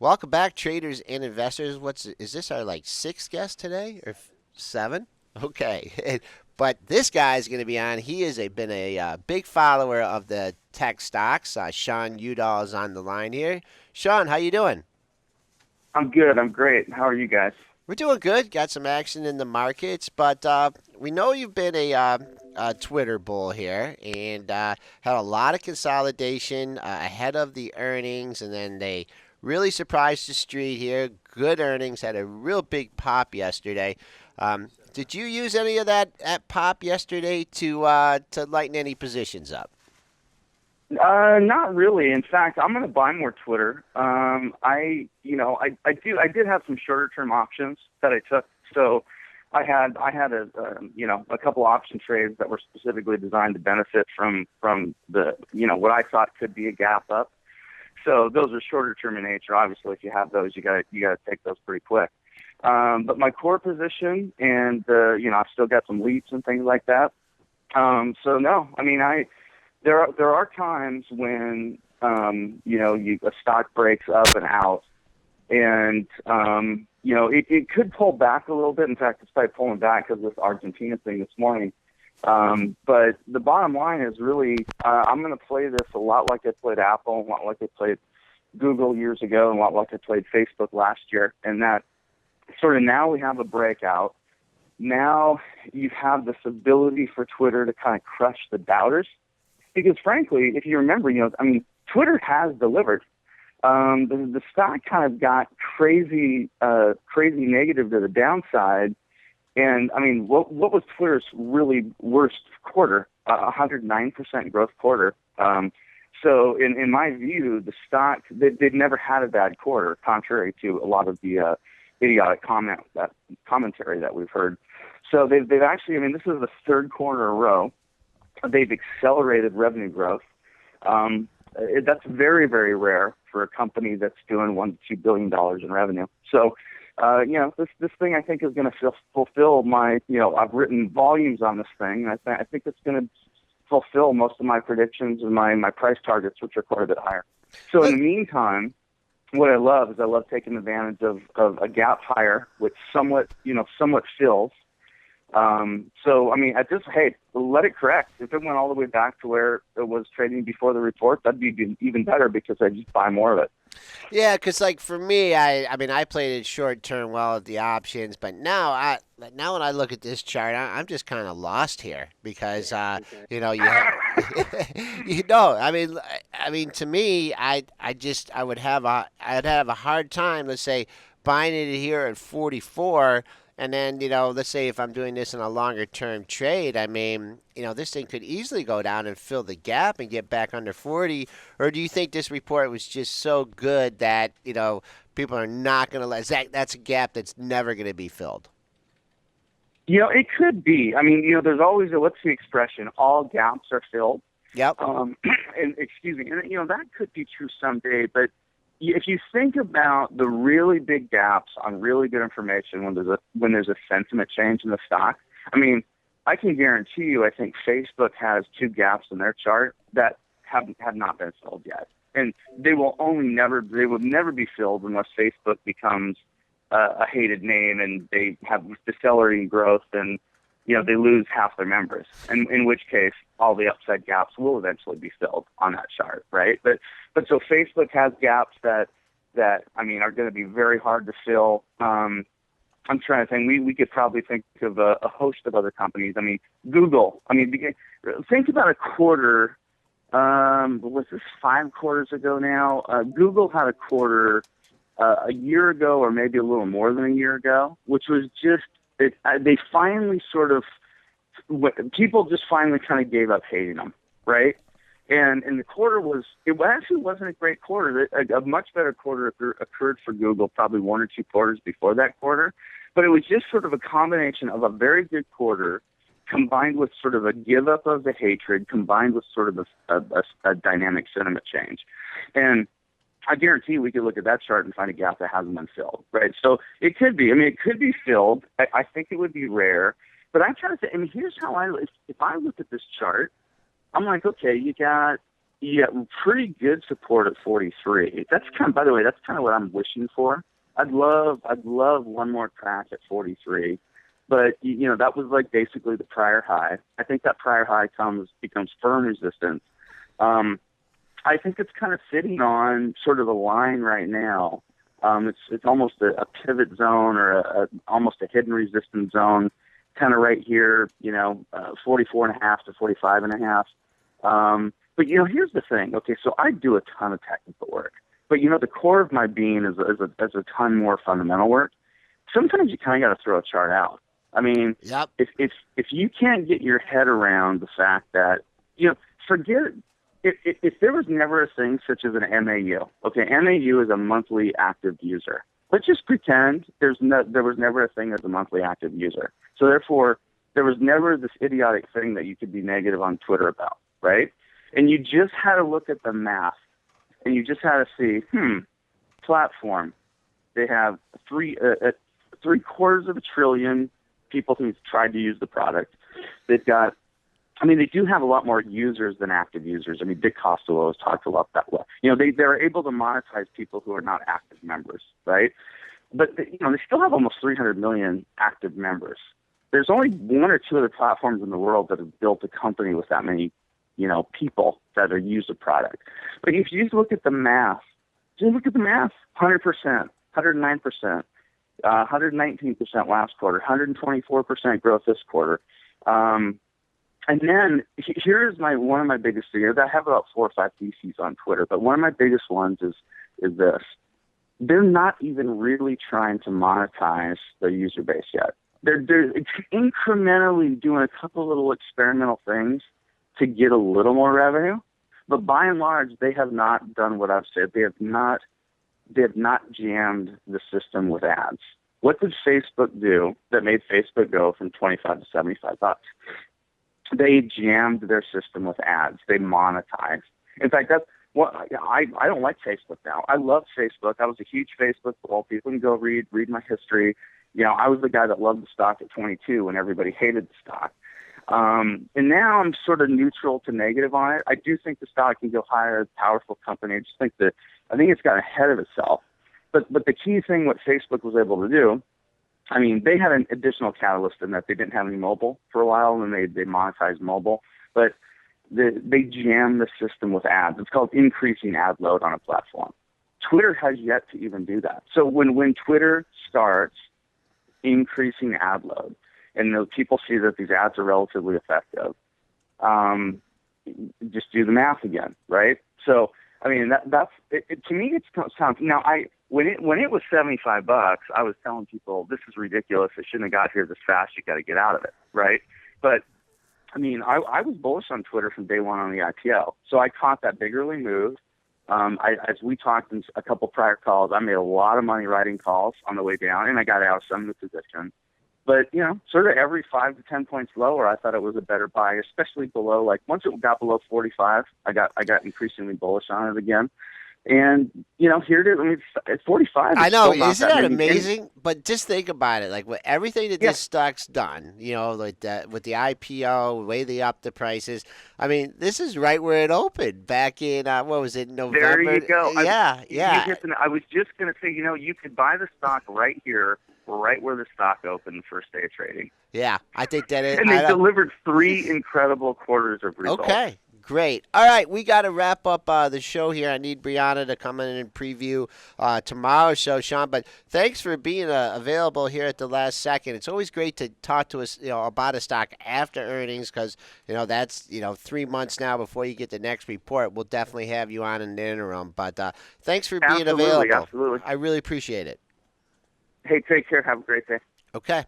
Welcome back, traders and investors. Is this our like sixth guest today or seven? Okay, but this guy's going to be on. He has been a big follower of the tech stocks. Sean Udall is on the line here. Sean, how you doing? I'm good. I'm great. How are you guys? We're doing good. Got some action in the markets, but we know you've been a Twitter bull here and had a lot of consolidation ahead of the earnings, and then they really surprised the street here. Good earnings, had a real big pop yesterday. Did you use any of that pop yesterday to lighten any positions up? Not really. In fact, I'm going to buy more Twitter. I did have some shorter term options that I took. So I had a couple option trades that were specifically designed to benefit from the, what I thought could be a gap up. So those are shorter term in nature. Obviously, if you have those, you got to take those pretty quick. But my core position and, I've still got some leaps and things like that. So no, I mean, there are times when a stock breaks up and out, and it could pull back a little bit. In fact, it's probably pulling back because of this Argentina thing this morning. But the bottom line is really, I'm going to play this a lot like I played Apple, a lot like I played Google years ago, and a lot like I played Facebook last year. And that sort of now we have a breakout. Now you have this ability for Twitter to kind of crush the doubters. Because frankly, if you remember, Twitter has delivered. The stock kind of got crazy negative to the downside. And I mean, what was Twitter's really worst quarter? 109% growth quarter. So in my view, the stock, they've never had a bad quarter, contrary to a lot of the idiotic commentary that we've heard. So they've actually, this is the third quarter in a row. They've accelerated revenue growth. That's very, very rare for a company that's doing $1 to $2 billion in revenue. So, this thing I think is going to fulfill my, I've written volumes on this thing. And I think it's going to fulfill most of my predictions and my price targets, which are quite a bit higher. So in the meantime, what I love is taking advantage of a gap higher, which somewhat fills. Hey, let it correct. If it went all the way back to where it was trading before the report, that'd be even better because I just buy more of it. Yeah, because like for me, I played it short term well at the options, but now when I look at this chart, I'm just kind of lost here because you know you have, you know to me I'd have a hard time, let's say, buying it here at 44. And then, let's say if I'm doing this in a longer term trade, this thing could easily go down and fill the gap and get back under 40. Or do you think this report was just so good that, people are not going to that's a gap that's never going to be filled? It could be. There's always what's the expression? All gaps are filled. Yep. And excuse me, and that could be true someday, but if you think about the really big gaps on really good information when there's a sentiment change in the stock, I can guarantee you, I think Facebook has two gaps in their chart that have not been filled yet, and they will never be filled unless Facebook becomes a hated name and they have decelerating growth and they lose half their members, and in which case all the upside gaps will eventually be filled on that chart, right? But so Facebook has gaps that are going to be very hard to fill. I'm trying to think. We could probably think of a host of other companies. Google. Think about a quarter. Was this 5 quarters ago now? Google had a quarter a year ago, or maybe a little more than a year ago, which was just. They finally people just finally kind of gave up hating them, right? And the quarter actually wasn't a great quarter. A much better quarter occurred for Google probably 1 or 2 quarters before that quarter. But it was just sort of a combination of a very good quarter combined with sort of a give up of the hatred, combined with sort of a dynamic sentiment change. And I guarantee we could look at that chart and find a gap that hasn't been filled, right? So it could be. It could be filled. I think it would be rare. But I'm trying to say, here's how if I look at this chart, I'm like, okay, you got Yeah, pretty good support at 43. That's kind of, by the way, that's kind of what I'm wishing for. I'd love one more crack at 43, but that was like basically the prior high. I think that prior high becomes firm resistance. I think it's kind of sitting on sort of a line right now. It's almost a pivot zone or almost a hidden resistance zone, kind of right here. 44.5 to 45.5. But here's the thing. Okay, so I do a ton of technical work, but the core of my being is a ton more fundamental work. Sometimes you kind of got to throw a chart out. I mean, Yep. if you can't get your head around the fact that forget if there was never a thing such as an MAU. Okay, MAU is a monthly active user. Let's just pretend there was never a thing as a monthly active user. So therefore, there was never this idiotic thing that you could be negative on Twitter about, right? And you just had to look at the math, and you just had to see, platform. They have $750 billion people who've tried to use the product. They've got, they do have a lot more users than active users. Dick Costolo has talked a lot that way. They're able to monetize people who are not active members, right? But they still have almost 300 million active members. There's only one or two other platforms in the world that have built a company with that many people that are use the product. But if you just look at the math, 100%, 109%, 119% last quarter, 124% growth this quarter. And then here's one of my biggest fears. I have about 4 or 5 theses on Twitter, but one of my biggest ones is this. They're not even really trying to monetize their user base yet. They're incrementally doing a couple little experimental things to get a little more revenue, but by and large, they have not done what I've said. They have not jammed the system with ads. What did Facebook do that made Facebook go from 25 to 75 bucks? They jammed their system with ads. They monetized. In fact, that's what I don't like Facebook now. I love Facebook. I was a huge Facebook bull. People can go read my history. I was the guy that loved the stock at 22 when everybody hated the stock. And now I'm sort of neutral to negative on it. I do think the stock can go higher. It's a powerful company. I think it's got ahead of itself. But the key thing what Facebook was able to do, they had an additional catalyst in that they didn't have any mobile for a while, and they monetized mobile. But they jammed the system with ads. It's called increasing ad load on a platform. Twitter has yet to even do that. So when Twitter starts increasing ad load, and the people see that these ads are relatively effective, just do the math again, right? So, that's it, to me. It sounds now. When it was $75, I was telling people this is ridiculous. It shouldn't have got here this fast. You got to get out of it, right? But I was bullish on Twitter from day one on the IPO, so I caught that big early move. As we talked in a couple prior calls, I made a lot of money writing calls on the way down, and I got out of some of the position. But, sort of every 5 to 10 points lower, I thought it was a better buy, especially below, once it got below 45, I got increasingly bullish on it again. And, here it is. At 45, I know. Isn't that amazing? But just think about it. With everything that this stock's done, with the IPO, the way they upped the prices. This is right where it opened back in, what was it, November? There you go. Yeah. I was just going to say, you could buy the stock right here, right where the stock opened the first day of trading. Yeah, I think that is. And they delivered 3 incredible quarters of results. Okay. Great. All right, we got to wrap up the show here. I need Brianna to come in and preview tomorrow's show, Sean. But thanks for being available here at the last second. It's always great to talk to us, about a stock after earnings because, that's 3 months now before you get the next report. We'll definitely have you on in the interim. But thanks for being available. Absolutely. I really appreciate it. Hey, take care. Have a great day. Okay.